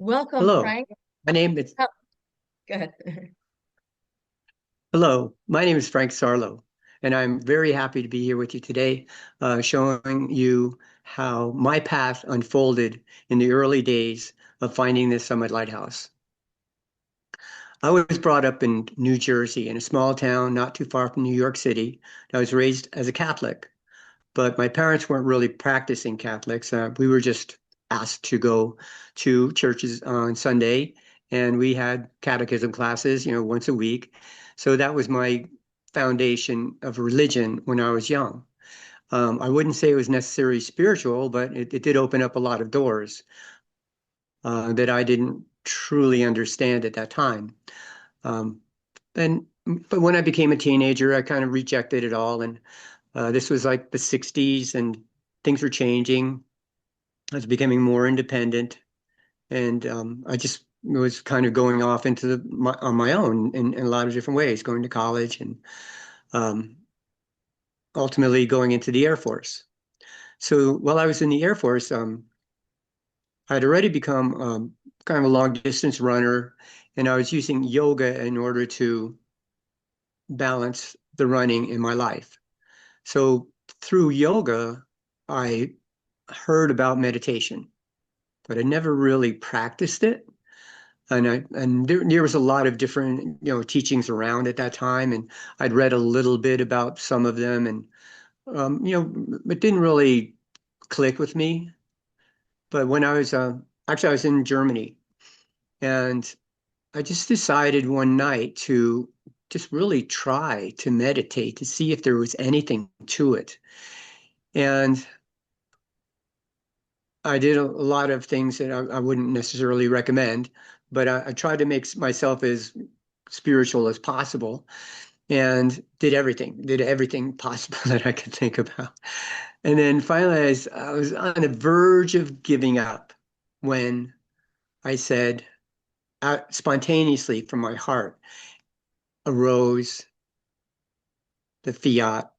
Welcome, Hello, Frank. my name is Oh, go ahead. hello. My name is Frank Sarlo, and I'm very happy to be here with you today, showing you how my path unfolded in the early days of finding the Summit Lighthouse. I was brought up in New Jersey, in a small town not too far from New York City. I was raised as a Catholic, but my parents weren't really practicing Catholics. We were just asked to go to churches on Sunday, and we had catechism classes, once a week. So that was my foundation of religion when I was young. I wouldn't say it was necessarily spiritual, but it did open up a lot of doors that I didn't truly understand at that time. Um, and but when I became a teenager, I kind of rejected it all, and this was like the 60s and things were changing. I was becoming more independent and I just was kind of going off on my own in a lot of different ways, going to college and um, ultimately going into the Air Force. So while I was in the Air Force, I'd already become kind of a long distance runner, and I was using yoga in order to balance the running in my life. So through yoga, I heard about meditation, but I never really practiced it. And there was a lot of different, teachings around at that time, and I'd read a little bit about some of them, and it didn't really click with me. But when I was actually I was in Germany, and I just decided one night to just really try to meditate to see if there was anything to it. And I did a lot of things that I wouldn't necessarily recommend, but I tried to make myself as spiritual as possible and did everything possible that I could think about. And then finally, I was on the verge of giving up when I said, spontaneously from my heart arose the fiat,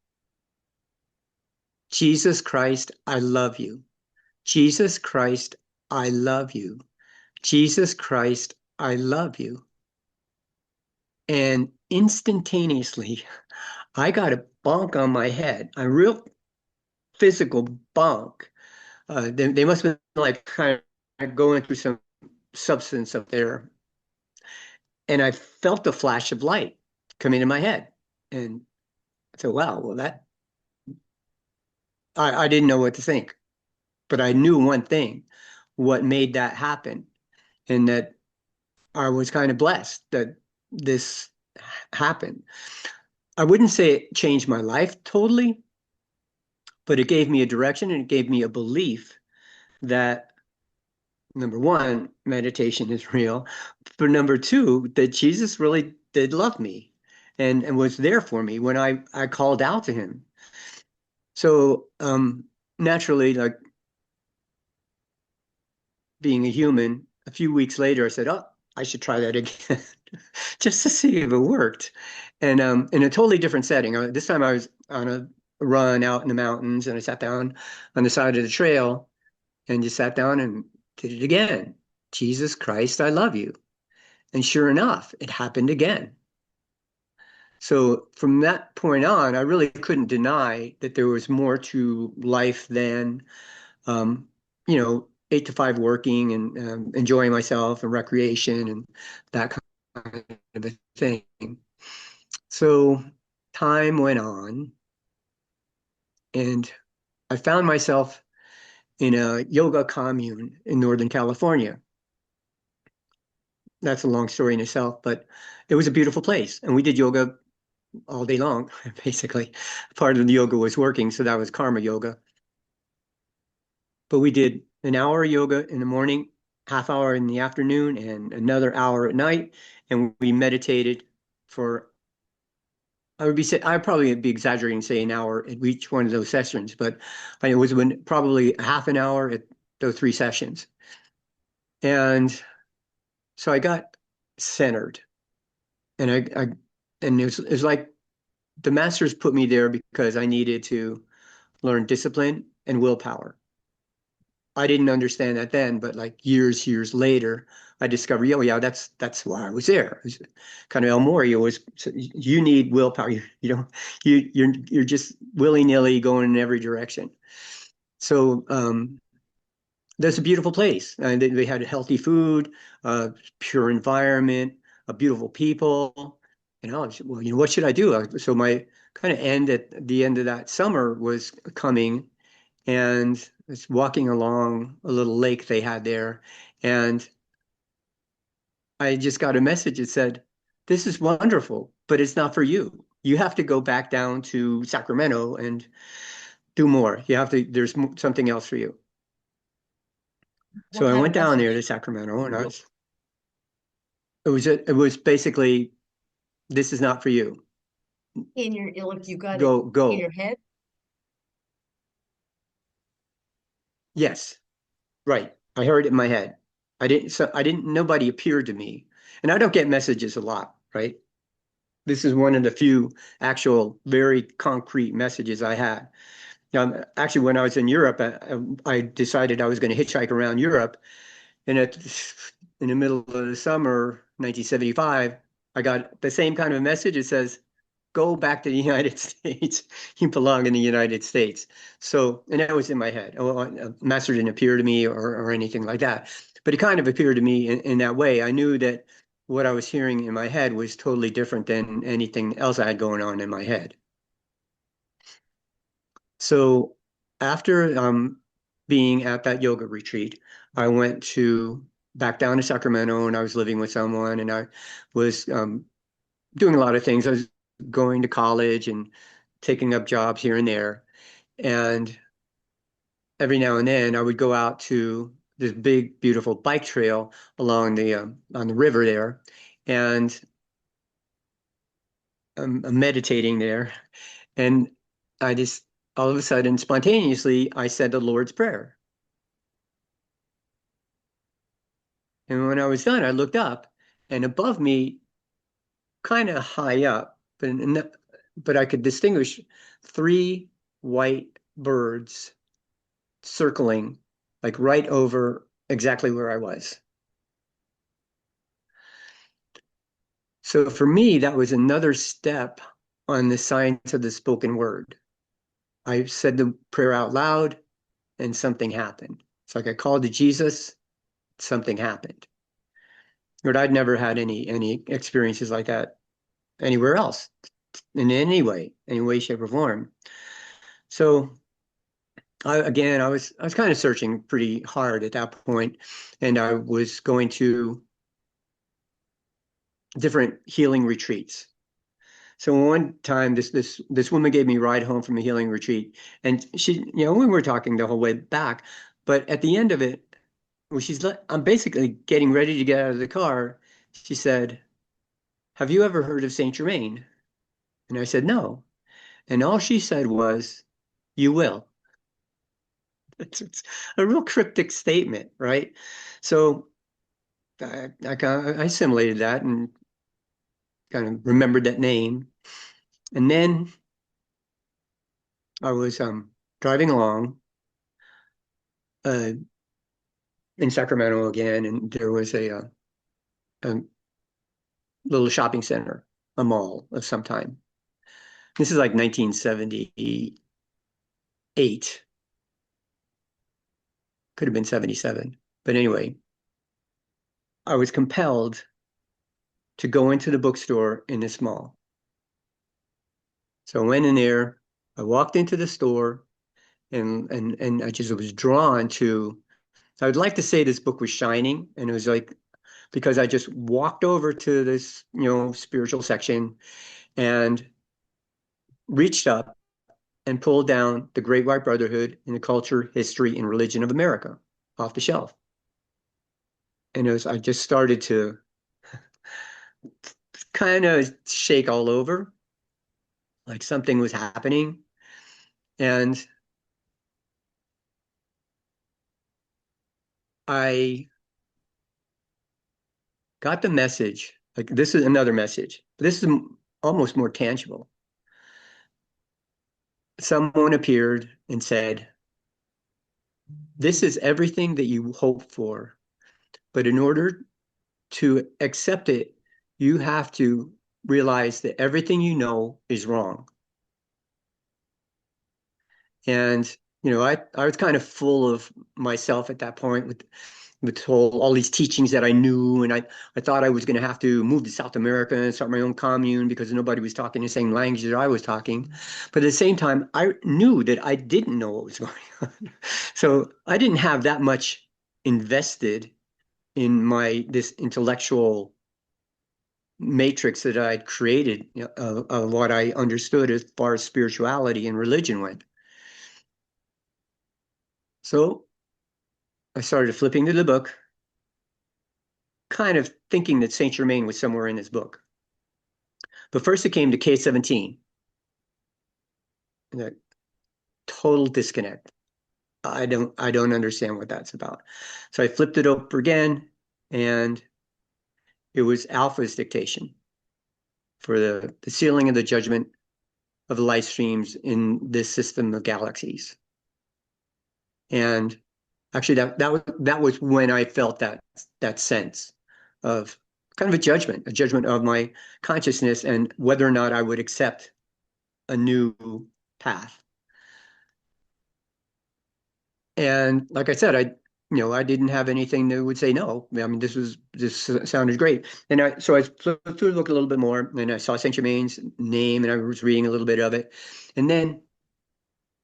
Jesus Christ, I love you. Jesus Christ, I love you. Jesus Christ, I love you. And instantaneously, I got a bonk on my head, a real physical bonk. They must have been like kind of going through some substance up there. And I felt the flash of light come into my head. And I said, wow, well, I didn't know what to think, but I knew one thing, what made that happen, and that I was kind of blessed that this happened. I wouldn't say it changed my life totally, but it gave me a direction and it gave me a belief that number one, meditation is real, but number two, that Jesus really did love me and was there for me when I called out to him. So naturally, like being a human, a few weeks later, I said, oh, I should try that again just to see if it worked. And in a totally different setting. This time I was on a run out in the mountains and I sat down on the side of the trail and just sat down and did it again. Jesus Christ, I love you. And sure enough, it happened again. So from that point on, I really couldn't deny that there was more to life than, 8 to 5 working and enjoying myself and recreation and that kind of a thing. So time went on, and I found myself in a yoga commune in Northern California. That's a long story in itself, but it was a beautiful place. And we did yoga all day long, basically. Part of the yoga was working, so that was karma yoga. But we did an hour of yoga in the morning, half hour in the afternoon, and another hour at night. And we meditated for, I'd probably be exaggerating and say an hour at each one of those sessions, but it was probably half an hour at those 3 sessions. And so I got centered, and it was like the masters put me there because I needed to learn discipline and willpower. I didn't understand that then, but like years later, I discovered, oh yeah, that's why I was there. It's kind of El Morey was, you need willpower. You don't, you're just willy-nilly going in every direction. So that's a beautiful place. And they had healthy food, pure environment, beautiful people. And I was, well, what should I do? So my kind of end at the end of that summer was coming, and I was walking along a little lake they had there, and I just got a message that said, "This is wonderful, but it's not for you. You have to go back down to Sacramento and do more. You have to, there's something else for you." So What I kind went of down there message? to Sacramento, and it was basically, this is not for you. In your, like you got it in Go. your head? Yes, right. I heard it in my head. I didn't, nobody appeared to me. And I don't get messages a lot, right? This is one of the few actual very concrete messages I had. Actually, when I was in Europe, I decided I was going to hitchhike around Europe. And in the middle of the summer, 1975, I got the same kind of message. It says, go back to the United States. You belong in the United States. So, and that was in my head. Oh, master didn't appear to me or anything like that. But it kind of appeared to me in that way. I knew that what I was hearing in my head was totally different than anything else I had going on in my head. So after being at that yoga retreat, I went to back down to Sacramento, and I was living with someone, and I was doing a lot of things. I was going to college and taking up jobs here and there. And every now and then I would go out to this big, beautiful bike trail along the on the river there. And I'm meditating there. And I just all of a sudden, spontaneously, I said the Lord's Prayer. And when I was done, I looked up, and above me, kind of high up, but I could distinguish three white birds circling, like right over exactly where I was. So for me, that was another step on the science of the spoken word. I said the prayer out loud, and something happened. It's like I called to Jesus, something happened. But I'd never had any experiences like that anywhere else in any way, shape, or form. So I was kind of searching pretty hard at that point, and I was going to different healing retreats. So one time, this woman gave me a ride home from a healing retreat, and we were talking the whole way back, but at the end of it, when I'm basically getting ready to get out of the car, she said, "Have you ever heard of Saint Germain?" And I said, "No." And all she said was, "You will." It's a real cryptic statement, right? So I assimilated that and kind of remembered that name. And then I was driving along uh, in Sacramento again, and there was a little shopping center, a mall of some time. This is like 1978, could have been 77. But anyway, I was compelled to go into the bookstore in this mall. So I went in there, I walked into the store, and I just was drawn to, I would like to say this book was shining, and it was like because I just walked over to this, spiritual section and reached up and pulled down The Great White Brotherhood in the Culture, History, and Religion of America off the shelf. And I just started to kind of shake all over, like something was happening. And I got the message, like this is another message. This is almost more tangible. Someone appeared and said, this is everything that you hope for. But in order to accept it, you have to realize that everything you know is wrong. And, I was kind of full of myself at that point with all these teachings that I knew. And I thought I was going to have to move to South America and start my own commune because nobody was talking the same language that I was talking. But at the same time, I knew that I didn't know what was going on. So I didn't have that much invested in this intellectual matrix that I'd created of what I understood as far as spirituality and religion went. So I started flipping through the book, kind of thinking that Saint Germain was somewhere in this book. But first it came to K17. And a total disconnect. I don't understand what that's about. So I flipped it over again, and it was Alpha's dictation for the sealing of the judgment of the light streams in this system of galaxies. And actually that was when I felt that sense of kind of a judgment of my consciousness and whether or not I would accept a new path. And like I said, I didn't have anything that would say no. I mean, this sounded great. And so I flipped through the book a little bit more, and I saw Saint Germain's name, and I was reading a little bit of it. And then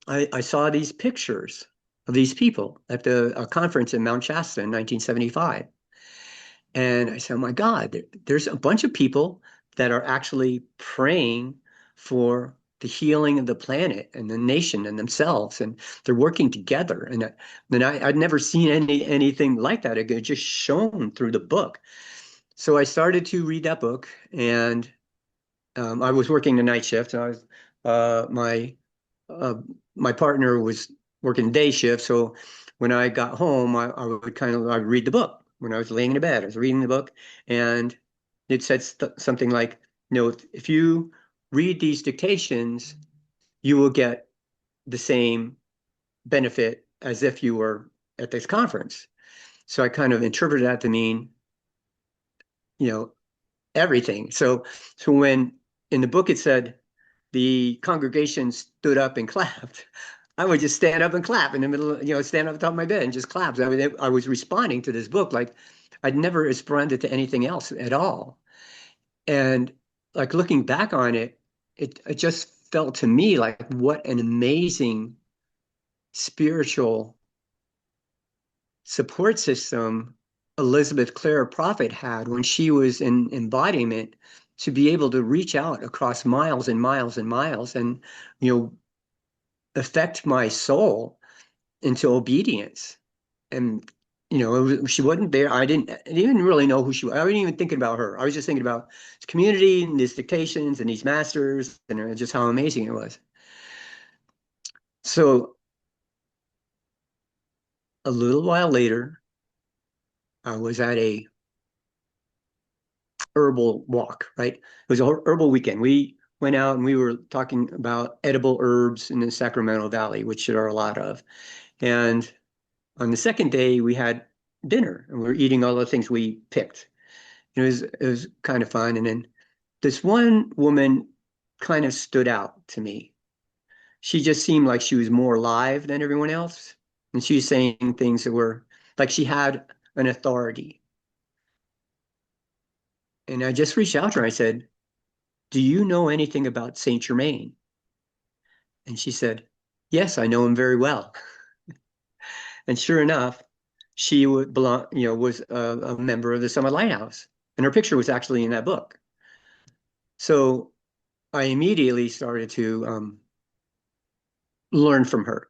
I saw these pictures of these people at a conference in Mount Shasta in 1975. And I said, oh my God, there's a bunch of people that are actually praying for the healing of the planet and the nation and themselves, and they're working together. And then I'd never seen anything like that. It just shone through the book. So I started to read that book, and I was working the night shift. And I was uh, my partner was working day shift. So when I got home, I would read the book. When I was laying in bed, I was reading the book, and it said something like, if you read these dictations, you will get the same benefit as if you were at this conference. So I kind of interpreted that to mean, you know, everything. So when in the book it said the congregation stood up and clapped, I would just stand up and clap in the middle of, stand up on top of my bed and just clap. I mean, I was responding to this book like I'd never responded to anything else at all. And like looking back on it, it just felt to me like what an amazing spiritual support system Elizabeth Clare Prophet had when she was in embodiment, to be able to reach out across miles and miles and miles and, affect my soul into obedience. And, she wasn't there. I didn't really know who she was. I wasn't even thinking about her. I was just thinking about this community and these dictations and these masters and just how amazing it was. So a little while later, I was at a herbal walk, right? It was a herbal weekend. We went out and we were talking about edible herbs in the Sacramento Valley, which there are a lot of. And on the second day, we had dinner and we were eating all the things we picked. It was kind of fun. And then this one woman kind of stood out to me. She just seemed like she was more alive than everyone else. And she was saying things that were like she had an authority. And I just reached out to her. I said, do you know anything about Saint Germain? And she said, yes, I know him very well. And sure enough, she would belong, was a member of the Summit Lighthouse. And her picture was actually in that book. So I immediately started to learn from her.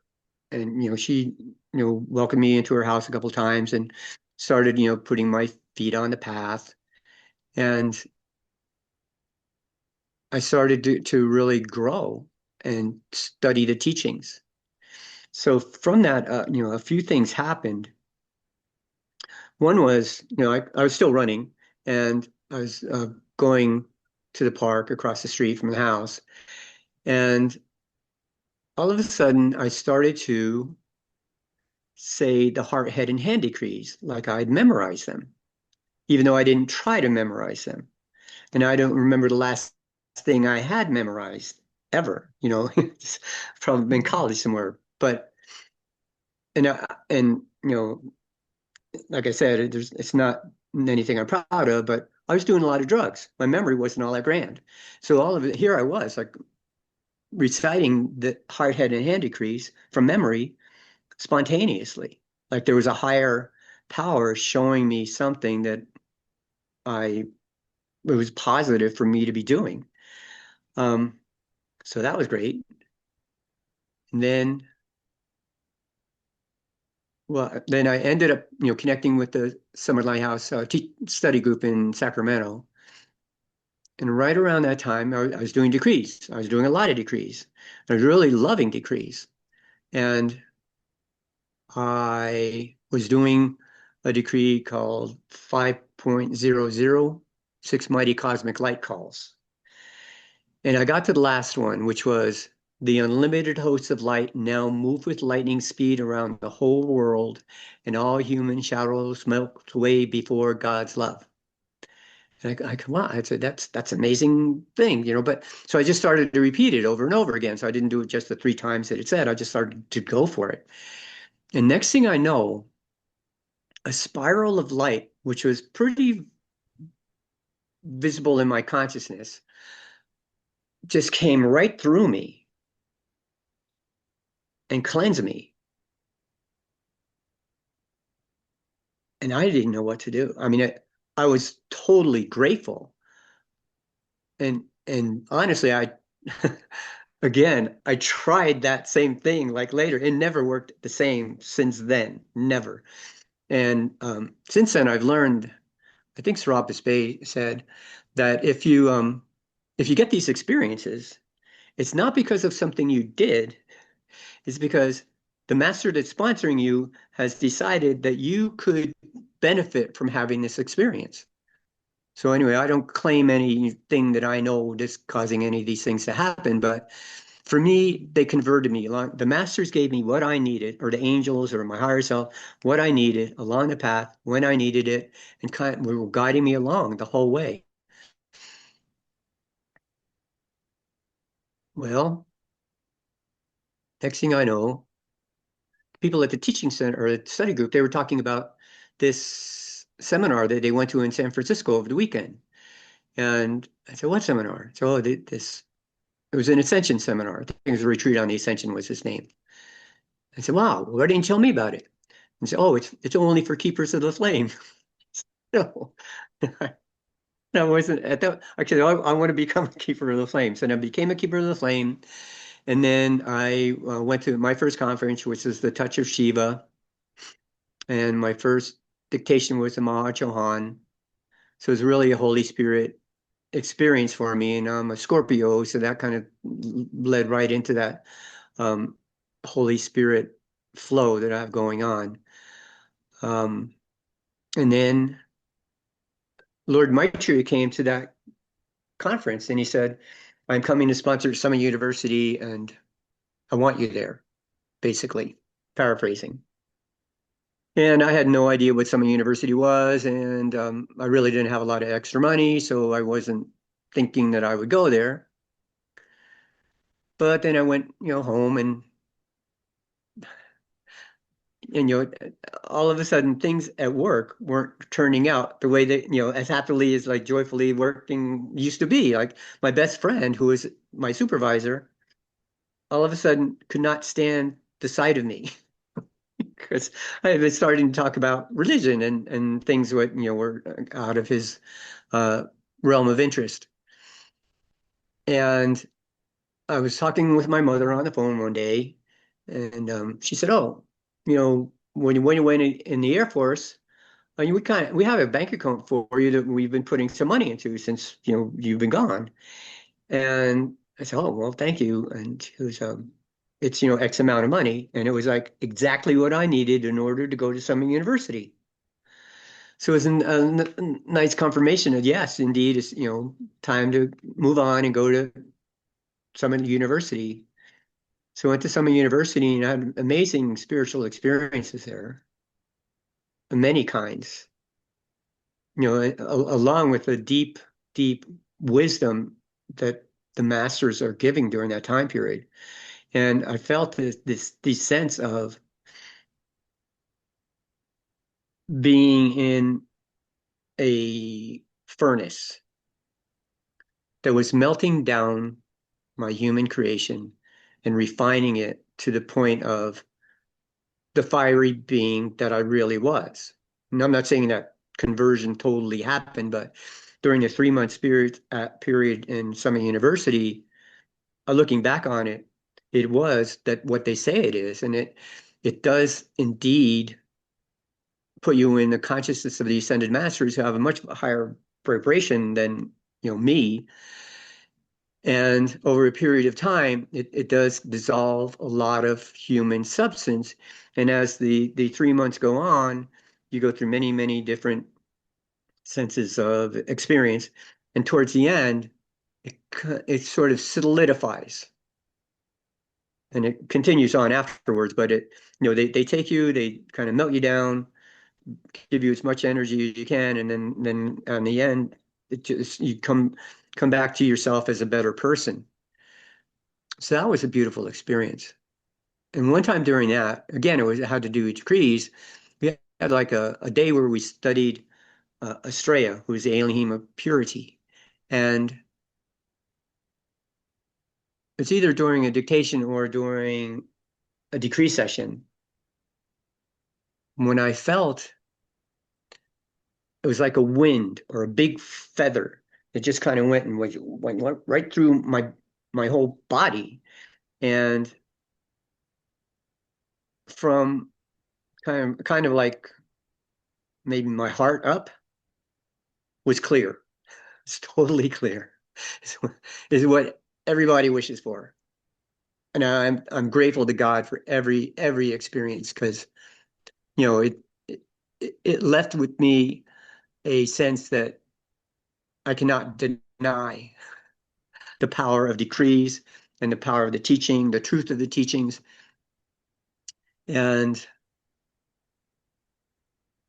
And, she, welcomed me into her house a couple of times and started, putting my feet on the path. And I started to really grow and study the teachings. So from that, a few things happened. One was, I was still running, and I was going to the park across the street from the house. And all of a sudden, I started to say the heart, head, and hand decrees like I'd memorized them, even though I didn't try to memorize them. And I don't remember the last thing I had memorized ever, it's probably in college somewhere. But and like I said, it's not anything I'm proud of, but I was doing a lot of drugs. My memory wasn't all that grand. So all of it, here I was, like reciting the heart, head, and hand decrees from memory spontaneously. Like there was a higher power showing me something that it was positive for me to be doing. So that was great. And then I ended up, connecting with the Summer Lighthouse study group in Sacramento. And right around that time, I was doing decrees. I was doing a lot of decrees. I was really loving decrees. And I was doing a decree called 5.00, Six Mighty Cosmic Light Calls. And I got to the last one, which was the unlimited hosts of light now move with lightning speed around the whole world, and all human shadows melt away before God's love. And I come on, I said, that's an amazing thing, but so I just started to repeat it over and over again. So I didn't do it just the 3 times that it said, I just started to go for it. And next thing I know, a spiral of light, which was pretty visible in my consciousness, just came right through me and cleansed me. And I didn't know what to do. I mean, I was totally grateful. And honestly, again, I tried that same thing like later. It never worked the same since then, never. And since then, I've learned, I think Serapis Bey said that if you get these experiences, it's not because of something you did, it's because the master that's sponsoring you has decided that you could benefit from having this experience. So anyway, I don't claim anything that I know that's causing any of these things to happen, but for me, they converted me along. The masters gave me what I needed, or the angels or my higher self, what I needed along the path when I needed it, and were guiding me along the whole way. Well, next thing I know, people at the teaching center or the study group, they were talking about this seminar that they went to in San Francisco over the weekend. And I said, what seminar? So, it was an ascension seminar. I think it was a retreat on the ascension was his name. I said, wow, why didn't you tell me about it? And said, oh, it's only for keepers of the flame. No, I wasn't at that. Actually, I want to become a keeper of the flame. So I became a keeper of the flame. And then I went to my first conference, which is the Touch of Shiva. And my first dictation was the Maha Chohan. So it was really a Holy Spirit experience for me. And I'm a Scorpio, so that kind of led right into that Holy Spirit flow that I have going on. And then Lord Maitreya came to that conference and he said, I'm coming to sponsor Summit University and I want you there, basically, paraphrasing. And I had no idea what Summit University was, and I really didn't have a lot of extra money, so I wasn't thinking that I would go there. But then I went, home and all of a sudden things at work weren't turning out the way that, as happily as like joyfully working used to be. Like my best friend, who was my supervisor, all of a sudden could not stand the sight of me because I had been starting to talk about religion and things what, were out of his realm of interest. And I was talking with my mother on the phone one day, and she said, "Oh, when you went in the Air Force, we have a bank account for you that we've been putting some money into since you've been gone." And I said, "Oh, well, thank you." And it was it's X amount of money, and it was like exactly what I needed in order to go to Summit University. So it was a nice confirmation that yes, indeed, it's time to move on and go to Summit University. So I went to Summit University and I had amazing spiritual experiences there, of many kinds, along with the deep, deep wisdom that the masters are giving during that time period. And I felt this sense of being in a furnace that was melting down my human creation and refining it to the point of the fiery being that I really was. And I'm not saying that conversion totally happened, but during the 3 month period in Summit University, looking back on it, it was that what they say it is, and it does indeed put you in the consciousness of the ascended masters who have a much higher vibration than me. And over a period of time, it does dissolve a lot of human substance. And as the 3 months go on, you go through many, many different senses of experience. And towards the end, it sort of solidifies and it continues on afterwards. But they take you, they kind of melt you down, give you as much energy as you can. And then on the end, you come back to yourself as a better person. So that was a beautiful experience. And one time during that, again, it had to do with decrees. We had like a day where we studied Astrea, who is the Elohim of purity. And it's either during a dictation or during a decree session when I felt it was like a wind or a big feather that just kind of went and went right through my whole body. And from kind of like maybe my heart up was clear. It's totally clear. Is what everybody wishes for. And I'm grateful to God for every experience because it it left with me a sense that I cannot deny the power of decrees and the power of the teaching, the truth of the teachings. And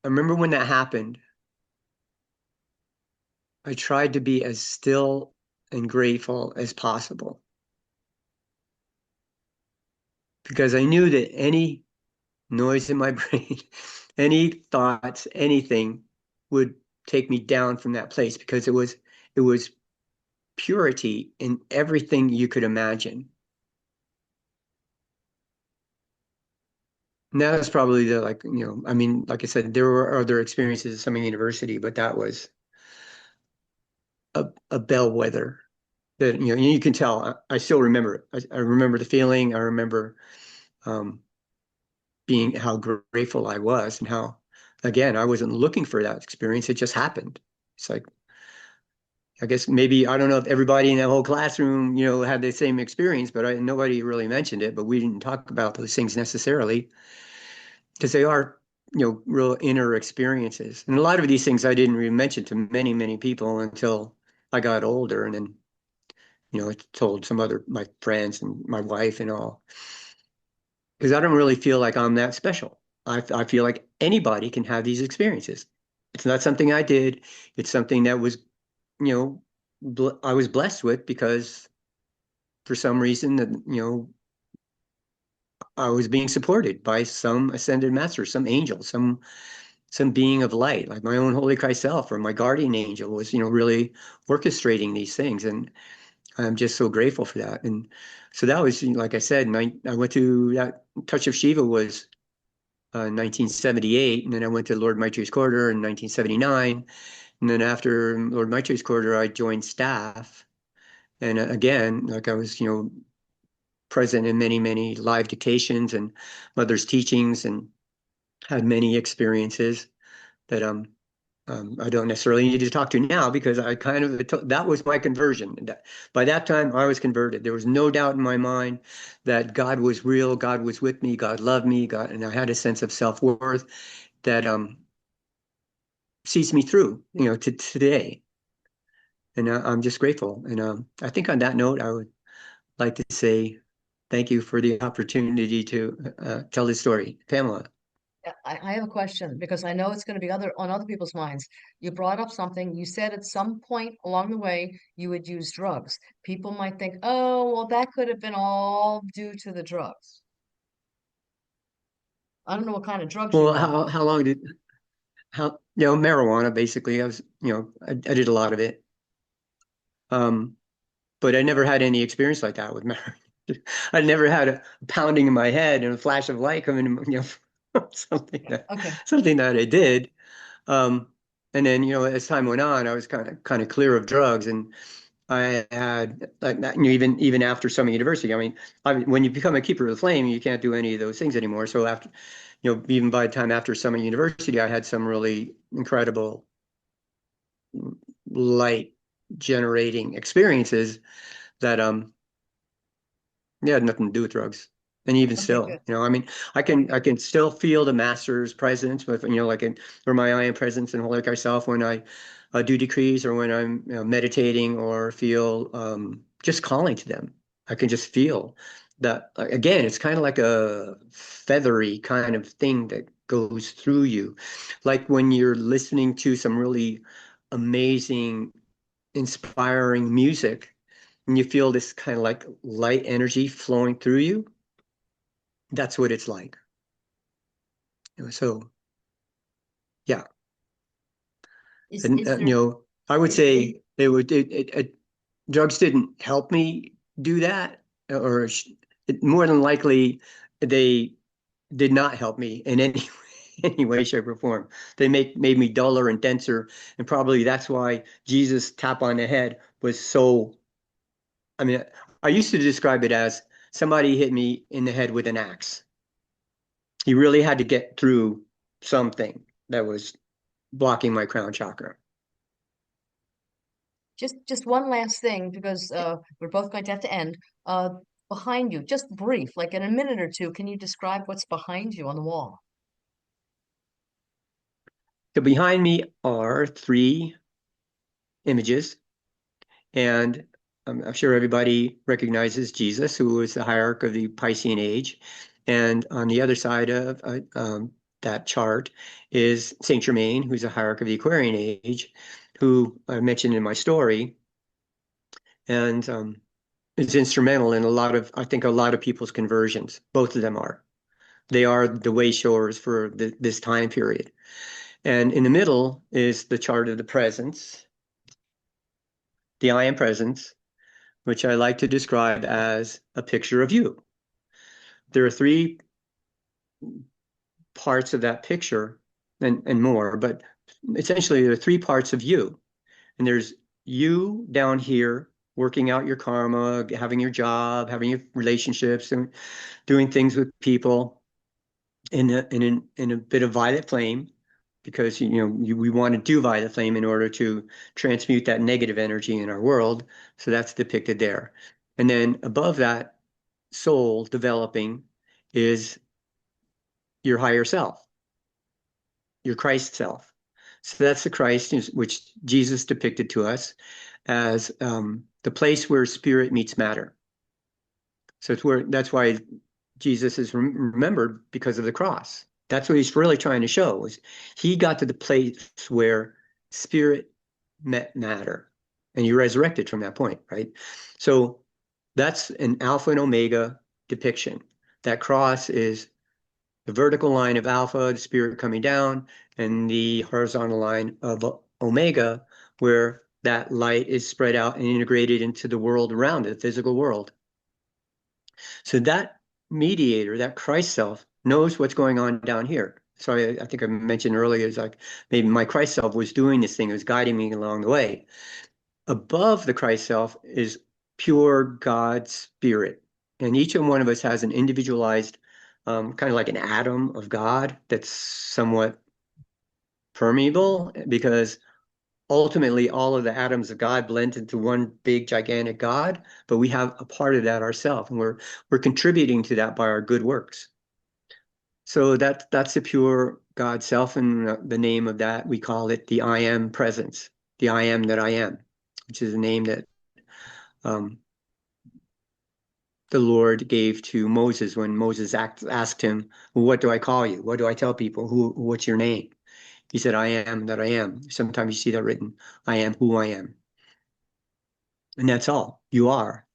I remember when that happened, I tried to be as still and grateful as possible because I knew that any noise in my brain, any thoughts, anything would take me down from that place because it was purity in everything you could imagine. And that was probably I mean, like I said, there were other experiences at Summit University, but that was a bellwether that, you can tell. I still remember it. I remember the feeling. I remember um, being how grateful I was and how, again, I wasn't looking for that experience. It just happened. It's like, I guess maybe, I don't know if everybody in that whole classroom, had the same experience, but nobody really mentioned it, but we didn't talk about those things necessarily because they are, real inner experiences. And a lot of these things I didn't really mention to many, many people until I got older. And then, I told my friends and my wife and all, because I don't really feel like I'm that special. I feel like anybody can have these experiences. It's not something I did. It's something that was, I was blessed with because for some reason that, I was being supported by some ascended master, some angel, some being of light, like my own Holy Christ self or my guardian angel was, really orchestrating these things. And I'm just so grateful for that. And so that was, like I said, I went to that Touch of Shiva was 1978. And then I went to Lord Maitreya's Corridor in 1979. And then after Lord Maitreya's Corridor, I joined staff. And again, like I was, present in many, many live dictations and mother's teachings and had many experiences that I don't necessarily need to talk to now because I kind of, that was my conversion. By that time, I was converted. There was no doubt in my mind that God was real, God was with me, God loved me, and I had a sense of self-worth that sees me through, to today. And I'm just grateful. And I think on that note, I would like to say Thank you for the opportunity to tell this story. Pamela. I have a question because I know it's going to be on other people's minds. You brought up something. You said at some point along the way you would use drugs. People might think, oh, well, that could have been all due to the drugs. I don't know what kind of drugs you Well, were on. how long did marijuana basically. I was I did a lot of it. Um, but I never had any experience like that with marijuana. I never had a pounding in my head and a flash of light coming, something that Okay. something that I did. Um, and then, as time went on, I was kind of clear of drugs, and I had like that, even after Summit University. I mean, when you become a keeper of the flame, you can't do any of those things anymore. So after, even by the time after Summit University, I had some really incredible light generating experiences that yeah, had nothing to do with drugs. And even Okay, still, good. I mean, I can still feel the master's presence with, like or my I am presence and holy self when I do decrees or when I'm meditating or feel just calling to them. I can just feel that again, it's kind of like a feathery kind of thing that goes through you. Like when you're listening to some really amazing, inspiring music and you feel this kind of like light energy flowing through you, that's what it's like. So yeah, and Is there I would say drugs didn't help me do that, or more than likely they did not help me in any any way, shape, or form. They made me duller and denser, and probably that's why Jesus' tap on the head was so. I mean, I used to describe it as somebody hit me in the head with an axe. He really had to get through something that was blocking my crown chakra. just one last thing because we're both going to have to end. Uh, Behind you, just brief, like in a minute or two, can you describe what's behind you on the wall? So behind me are three images, and I'm sure everybody recognizes Jesus, who was the hierarch of the Piscean age. And on the other side of that chart is Saint Germain, who's a hierarch of the Aquarian age, who I mentioned in my story, and is instrumental in I think, a lot of people's conversions. Both of them are. They are the way showers for this time period. And in the middle is the chart of the presence, the I am presence, which I like to describe as a picture of you. There are three parts of that picture and more, but essentially there are three parts of you. And there's you down here working out your karma, having your job, having your relationships, and doing things with people in a bit of violet flame, because we want to do violet flame in order to transmute that negative energy in our world. So that's depicted there. And then above that, soul developing, is your higher self, your Christ self. So that's the Christ, which Jesus depicted to us as the place where spirit meets matter. So that's why Jesus is remembered, because of the cross. That's what he's really trying to show, is he got to the place where spirit met matter, and you resurrected from that point, right? So that's an alpha and omega depiction. That cross is the vertical line of alpha, the spirit coming down, and the horizontal line of omega, where that light is spread out and integrated into the world around it, the physical world. So that mediator, that Christ self, knows what's going on down here. So I think I mentioned earlier, it's like maybe my Christ self was doing this thing, it was guiding me along the way. Above the Christ self is pure God spirit. And each and one of us has an individualized, kind of like an atom of God that's somewhat permeable, because ultimately all of the atoms of God blend into one big gigantic God, but we have a part of that ourselves, and we're contributing to that by our good works. So that's the pure God self, and the name of that, we call it the I am presence, the I am that I am, which is a name that um, the Lord gave to Moses when Moses asked him, well, what do I call you? What do I tell people? What's your name? He said, I am that I am. Sometimes you see that written, I am who I am. And that's all you are.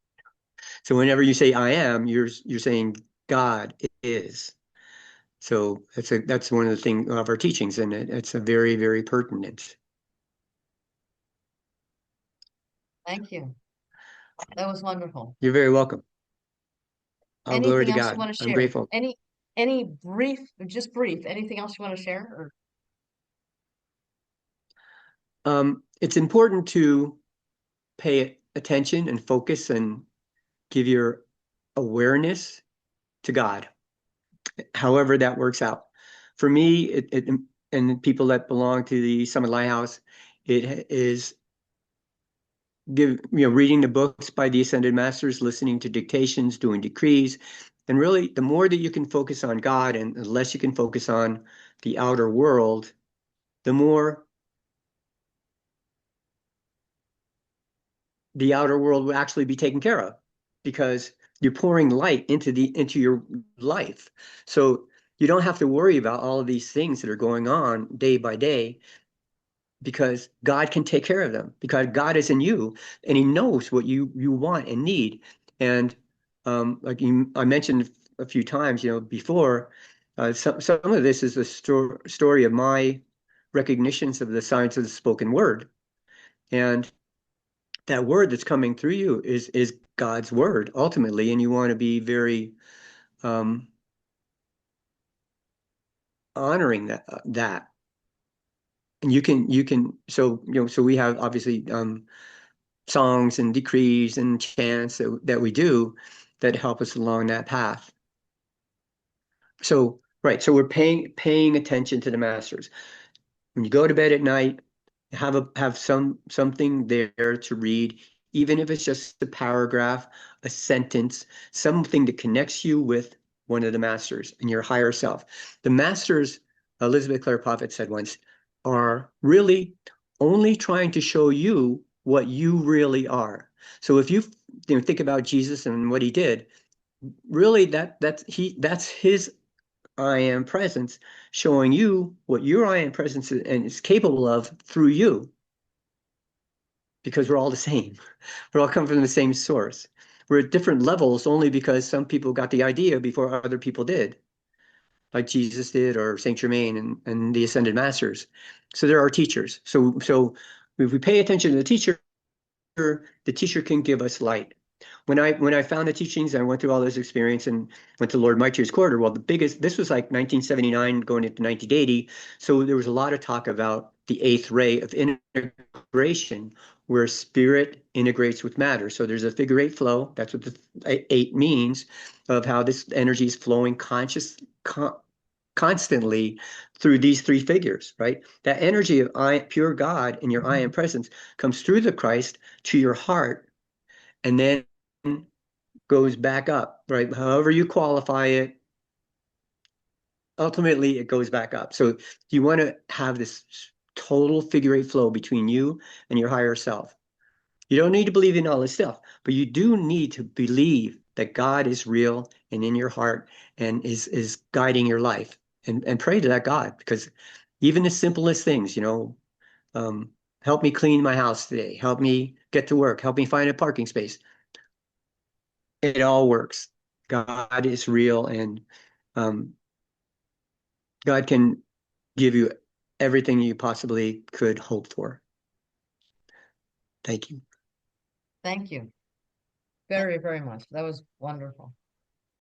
So whenever you say I am, you're saying God is. So that's one of the things of our teachings, and it's a very, very pertinent. Thank you. That was wonderful. You're very welcome. All glory Anything to else you God. want to I'm share? grateful. Any brief, just brief, anything else you want to share? Or It's important to pay attention and focus and give your awareness to God, however that works out. For me, and people that belong to the Summit Lighthouse, it is reading the books by the Ascended Masters, listening to dictations, doing decrees. And really, the more that you can focus on God and the less you can focus on the outer world, the more the outer world will actually be taken care of, because you're pouring light into your life. So you don't have to worry about all of these things that are going on day by day, because God can take care of them, because God is in you and he knows what you want and need. And I mentioned a few times, before, some of this is the story of my recognitions of the science of the spoken word. And that word that's coming through you is God's word ultimately, and you want to be very um, honoring that. And you can so we have obviously songs and decrees and chants that we do that help us along that path. So right, so we're paying attention to the masters. When you go to bed at night, have something there to read, even if it's just a paragraph, a sentence, something that connects you with one of the masters and your higher self. The masters, Elizabeth Clare Prophet said once, are really only trying to show you what you really are. So if you think about Jesus and what he did, really that's his I am presence showing you what your I am presence is capable of through you, because we're all the same. We're all come from the same source. We're at different levels only because some people got the idea before other people did, like Jesus did, or Saint Germain and the Ascended Masters. So there are teachers. So if we pay attention to the teacher can give us light. When I found the teachings, I went through all those experience and went to Lord Maitreya's quarter. Well, this was like 1979 going into 1980. So there was a lot of talk about the eighth ray of integration, where spirit integrates with matter. So there's a figure eight flow. That's what the eight means, of how this energy is flowing constantly through these three figures, right? That energy of pure God in your I am presence comes through the Christ to your heart, and then goes back up, right? However you qualify it, ultimately it goes back up. So you want to have this total figure eight flow between you and your higher self. You don't need to believe in all this stuff, but you do need to believe that God is real and in your heart and is guiding your life, and pray to that God, because even the simplest things, um, help me clean my house today, help me get to work, help me find a parking space. It all works. God is real, and um, God can give you everything you possibly could hope for. Thank you. thank you very, very much. That was wonderful.